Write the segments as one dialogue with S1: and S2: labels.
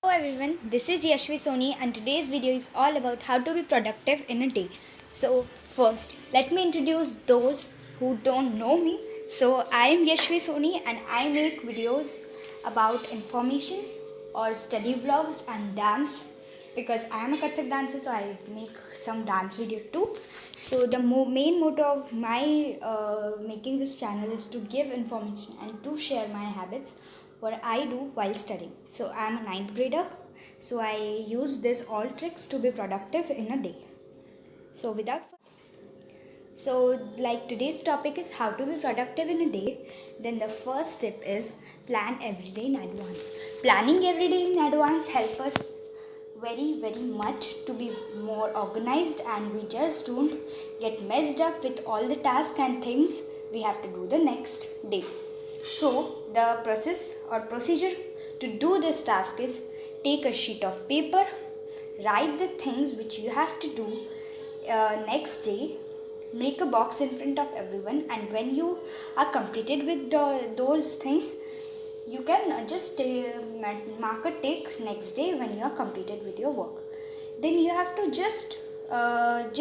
S1: Hello everyone, this is Yashvi Soni and today's video is all about how to be productive in a day. So first, let me introduce those who don't know me. So I am Yashvi Soni and I make videos about informations or study vlogs and dance because I am a Kathak dancer, so I make some dance video too. So the main motto of my making this channel is to give information and to share my habits what I do while studying. So I am a ninth grader. So I use this all tricks to be productive in a day. So without so like today's topic is how to be productive in a day. Then the first step is plan every day in advance. Planning every day in advance help us very much to be more organized and we just don't get messed up with all the tasks and things we have to do the next day. So the process or procedure to do this task is take a sheet of paper, write the things which you have to do next day, make a box in front of everyone, and when you are completed with those things, you can just mark a tick next day when you are completed with your work. Then you have to just write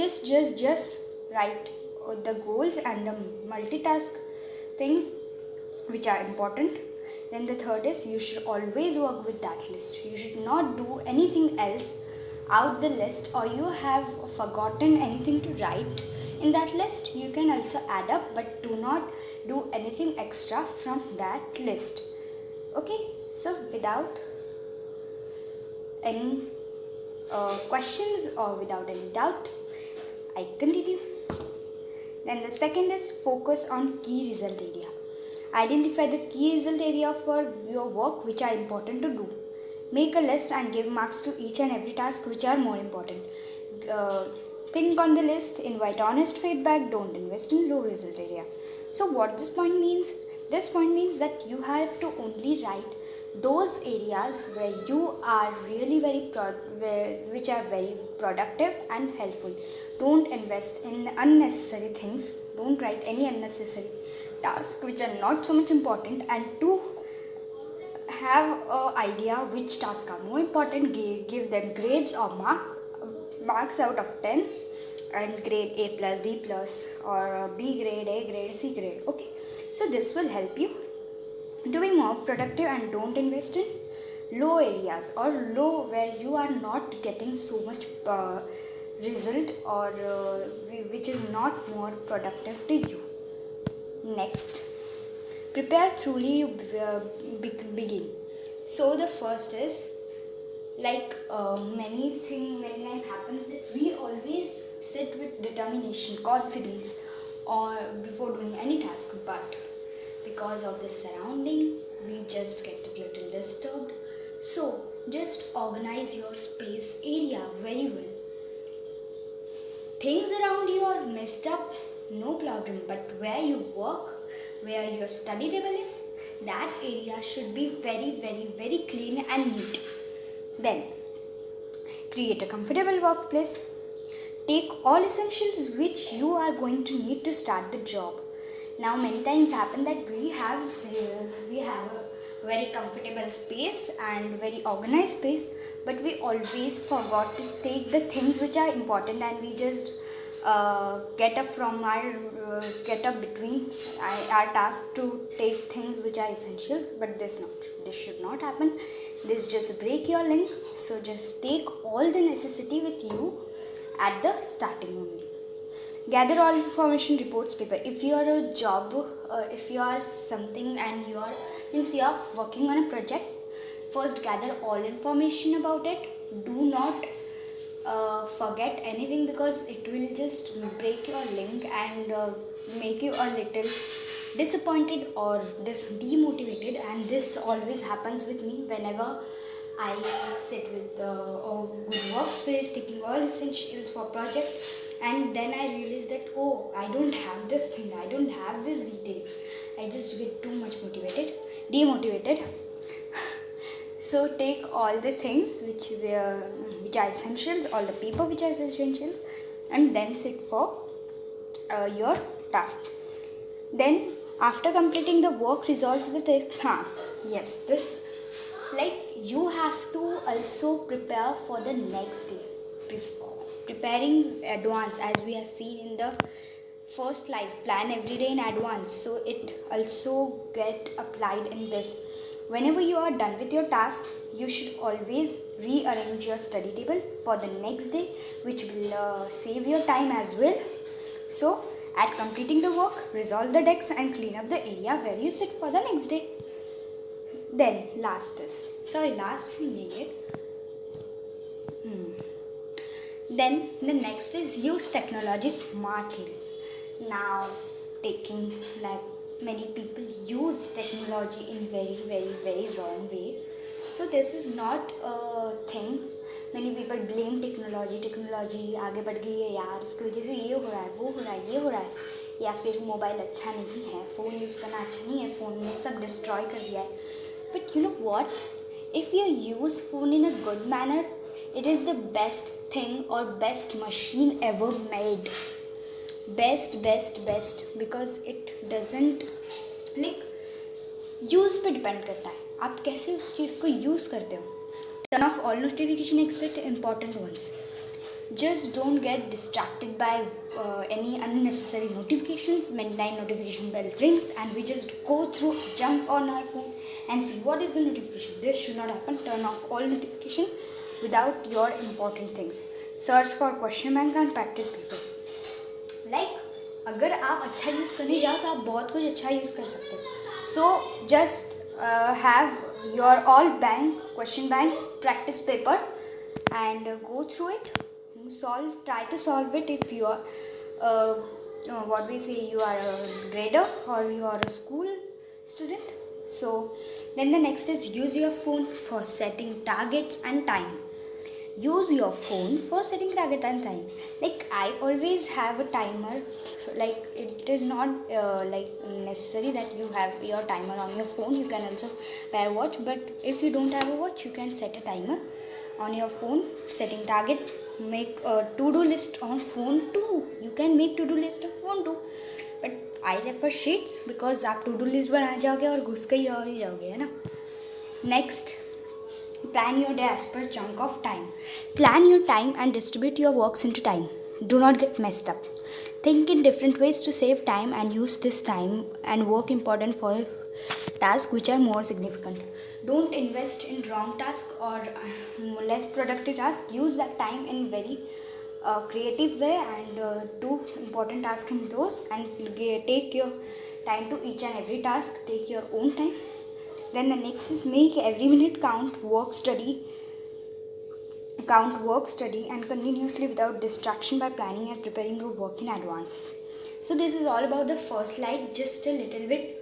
S1: the goals and the multitask things which are important. Then the third is you should always work with that list. You should not do anything else out the list, or you have forgotten anything to write in that list. You can also add up, but do not do anything extra from that list. Okay, so without any questions or without any doubt, I continue. Then the second is focus on key result area. Identify the key result area for your work which are important to do. Make a list and give marks to each and every task which are more important. Think on the list, invite honest feedback, don't invest in low result area. So what this point means? This point means that you have to only write those areas where you are really which are very productive and helpful. Don't invest in unnecessary things. Don't write any unnecessary tasks which are not so much important, and to have an idea which tasks are more important, give them grades or marks out of 10, and grade A plus B plus or B grade, A grade, C grade. Okay, so this will help you to be more productive and don't invest in low areas or low where you are not getting so much result or which is not more productive to you. Next, prepare truly you begin. So the first is like many times happens that we always sit with determination, confidence, or before doing any task, but because of the surrounding, we just get a little disturbed. So just organize your space area very well. Things around you are messed up, no problem, but where you work, where your study table is, that area should be very clean and neat. Then create a comfortable workplace. Take all essentials which you are going to need to start the job. Now many times happen that we have a very comfortable space and very organized space, but we always forgot to take the things which are important, and we just get up between our task to take things which are essentials. But this should not happen. This just break your link. So just take all the necessity with you at the starting only. Gather all information, reports, paper. If you are a job, if you are something and you are working on a project, first gather all information about it. Do not forget anything, because it will just break your link and make you a little disappointed or demotivated. And this always happens with me whenever I sit with a good workspace, taking all essentials for project, and then I realize that I don't have this thing, I don't have this detail. I just get too much demotivated. So take all the things which are essentials, all the paper which are essentials, and then sit for your task. Then after completing the work, resolve the task. Yes, this like you have to also prepare for the next day. Preparing advance, as we have seen in the first slide, plan every day in advance, so it also get applied in this. Whenever you are done with your task, you should always rearrange your study table for the next day, which will save your time as well. So at completing the work, resolve the decks and clean up the area where you sit for the next day. Then last we need it. Then the next is use technology smartly. Now taking, like, many people use technology in very very very wrong way. So this is not a thing. Many people blame technology आगे बढ़ गई है यार, इसकी वजह से ये हो रहा है, वो हो रहा है, ये हो रहा है, या फिर मोबाइल अच्छा नहीं है, फ़ोन यूज़ करना अच्छा नहीं है, फ़ोन ने सब डिस्ट्रॉय कर दिया है. But you know what, if you use phone in a good manner, it is the best thing or best machine ever made. Best because it doesn't, like, use पे डिपेंड करता है आप कैसे उस चीज़ को यूज़ करते हो. Turn off all notification expect important ones. Just don't get distracted by any unnecessary notifications. Midnight notification bell rings and we just go through, jump on our phone and see what is the notification. This should not happen. Turn off all notification without your important things. Search for question bank and practice paper. Like, अगर आप अच्छा use करने जाओ तो आप बहुत कुछ अच्छा यूज़ कर सकते हो. So just have your all bank question banks practice paper and go through it. Try to solve it if you are what we say, you are a grader or you are a school student. So then the next is use your phone for setting targets and time. Use your phone for setting target and time. Like, I always have a timer. Like, it is not like necessary that you have your timer on your phone. You can also buy a watch, but if you don't have a watch, you can set a timer on your phone. Setting target, make a to-do list on phone too. You can make to-do list on phone too, but I prefer sheets because आप to-do list बना जाओगे और घुस के ही जाओगे, है ना. Next, plan your day as per chunk of time. Plan your time and distribute your works into time. Do not get messed up. Think in different ways to save time and use this time and work important for tasks which are more significant. Don't invest in wrong tasks or less productive tasks. Use that time in very creative way and do important tasks in those, and take your time to each and every task. Take your own time. Then the next is make every minute count, work, study, and continuously without distraction by planning and preparing your work in advance. So this is all about the first slide. Just a little bit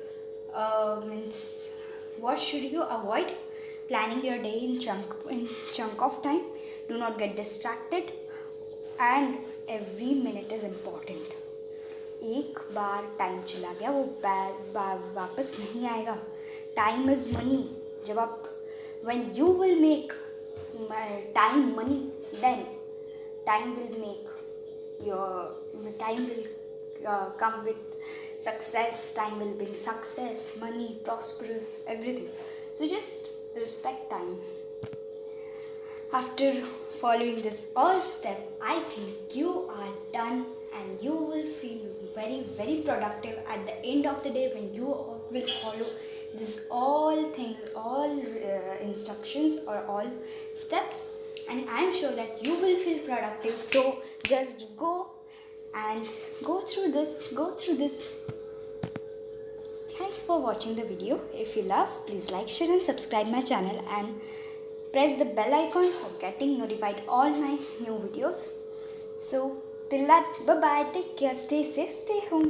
S1: means what should you avoid? Planning your day in chunk of time. Do not get distracted, and every minute is important. एक बार time चला गया वो वापस नहीं आएगा. Time is money. जब आप when you will make time money, then time will make your time will come with success. Time will bring success, money, prosperous, everything. So just respect time. After following this all step, I think you are done and you will feel very very productive at the end of the day when you will follow this all things, all instructions or all steps, and I am sure that you will feel productive. So just go and go through this. Thanks for watching the video. If you love, please like, share and subscribe my channel and press the bell icon for getting notified all my new videos. So till that, bye bye, take care, stay safe, stay home.